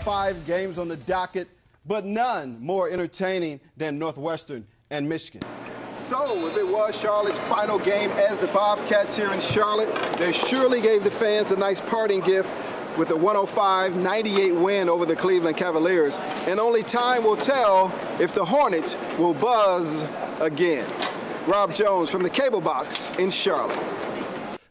5 games on the docket, but none more entertaining than Northwestern and Michigan. So, if it was Charlotte's final game as the Bobcats here in Charlotte, they surely gave the fans a nice parting gift with a 105-98 win over the Cleveland Cavaliers. And only time will tell if the Hornets will buzz again. Rob Jones from the Cable Box in Charlotte.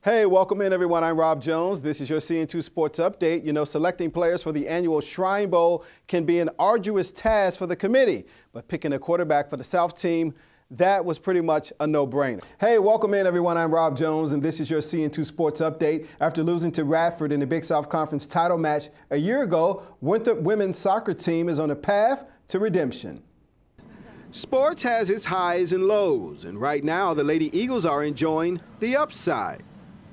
Hey, welcome in, everyone. I'm Rob Jones. This is your CN2 Sports Update. You know, selecting players for the annual Shrine Bowl can be an arduous task for the committee, but picking a quarterback for the South team, that was pretty much a no-brainer. Hey, welcome in, everyone. I'm Rob Jones, and this is your CN2 Sports Update. After losing to Radford in the Big South Conference title match a year ago, Winthrop women's soccer team is on a path to redemption. Sports has its highs and lows, and right now the Lady Eagles are enjoying the upside.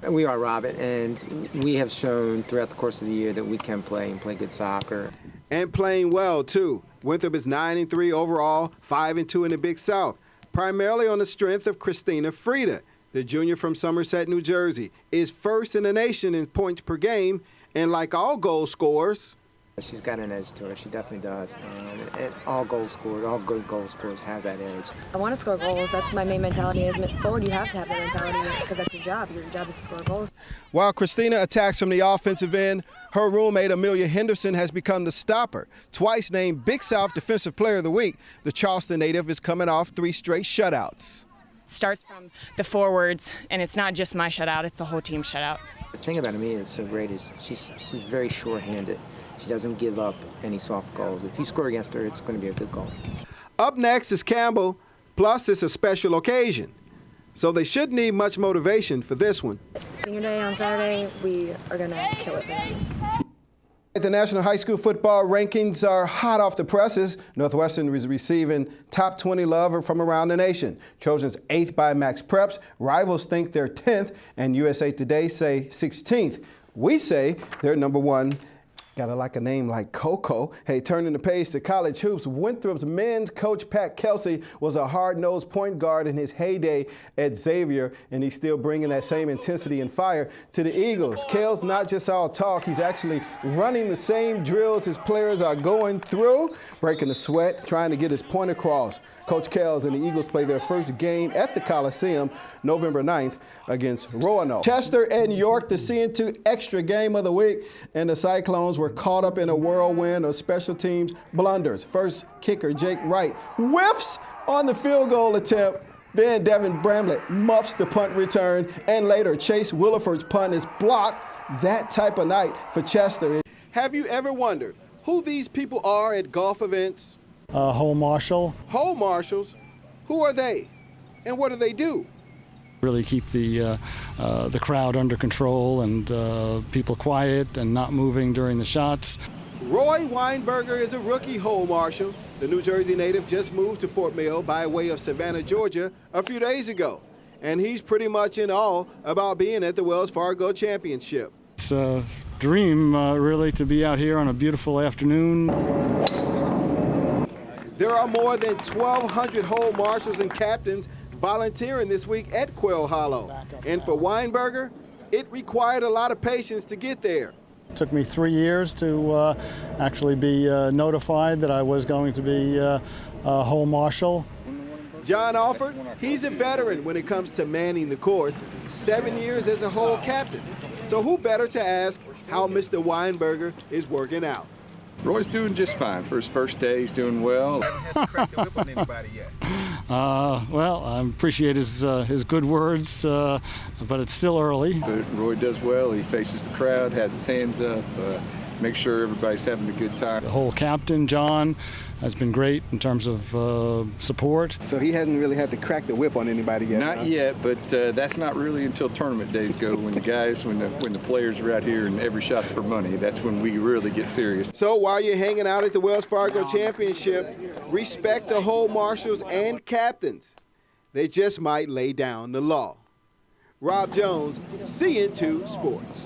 We are, Robert, and we have shown throughout the course of the year that we can play and play good soccer. And playing well, too. Winthrop is 9-3 overall, 5-2 in the Big South, primarily on the strength of Christina Frida. The junior from Somerset, New Jersey, is first in the nation in points per game, and like all goal scorers, she's got an edge to her. She definitely does. And all goal scorers, all good goal scorers have that edge. I want to score goals. That's my main mentality. As a forward, you have to have that mentality because that's your job. Your job is to score goals. While Christina attacks from the offensive end, her roommate Amelia Henderson has become the stopper. Twice named Big South Defensive Player of the Week, the Charleston native is coming off 3 straight shutouts. It starts from the forwards, and it's not just my shutout, it's the whole team shutout. The thing about Amelia that's so great is she's very sure-handed. She doesn't give up any soft goals. If you score against her, it's going to be a good goal. Up next is Campbell, plus it's a special occasion. So they shouldn't need much motivation for this one. Senior day on Saturday, we are going to kill it for them. The National High School football rankings are hot off the presses. Northwestern is receiving top 20 love from around the nation. Trojans 8th by Max Preps. Rivals think they're 10th, and USA Today say 16th. We say they're number 1. Gotta like a name like Coco. Hey, turning the page to college hoops, Winthrop's men's coach Pat Kelsey was a hard-nosed point guard in his heyday at Xavier, and he's still bringing that same intensity and fire to the Eagles. Kels not just all talk, he's actually running the same drills his players are going through, breaking the sweat, trying to get his point across. Coach Kels and the Eagles play their first game at the Coliseum November 9th against Roanoke. Chester and York, the CN2 extra game of the week, and the Cyclones were caught up in a whirlwind of special teams blunders. First kicker Jake Wright whiffs on the field goal attempt. Then Devin Bramlett muffs the punt return, and later Chase Williford's punt is blocked. That type of night for Chester. Have you ever wondered who these people are at golf events? Hole marshal. Hole marshals? Who are they, and what do they do? Really keep the crowd under control and people quiet and not moving during the shots. Roy Weinberger is a rookie hole marshal. The New Jersey native just moved to Fort Mill by way of Savannah, Georgia a few days ago. And he's pretty much in awe about being at the Wells Fargo Championship. It's a dream, really, to be out here on a beautiful afternoon. There are more than 1,200 hole marshals and captains volunteering this week at Quail Hollow. And for Weinberger, it required a lot of patience to get there. It took me 3 years to actually be notified that I was going to be a hole marshal. John Alford, he's a veteran when it comes to manning the course, 7 years as a hole captain. So who better to ask how Mr. Weinberger is working out? Roy's doing just fine. For his first day, he's doing well. Haven't had to crack the whip on anybody yet. Well, I appreciate his good words, but it's still early. But Roy does well. He faces the crowd, has his hands up, makes sure everybody's having a good time. The whole captain, John, has been great in terms of support. So he hasn't really had to crack the whip on anybody yet? Not yet, but that's not really until tournament days go. When the players are out here and every shot's for money, that's when we really get serious. So while you're hanging out at the Wells Fargo Championship, respect the hole marshals and captains. They just might lay down the law. Rob Jones, CN2 Sports.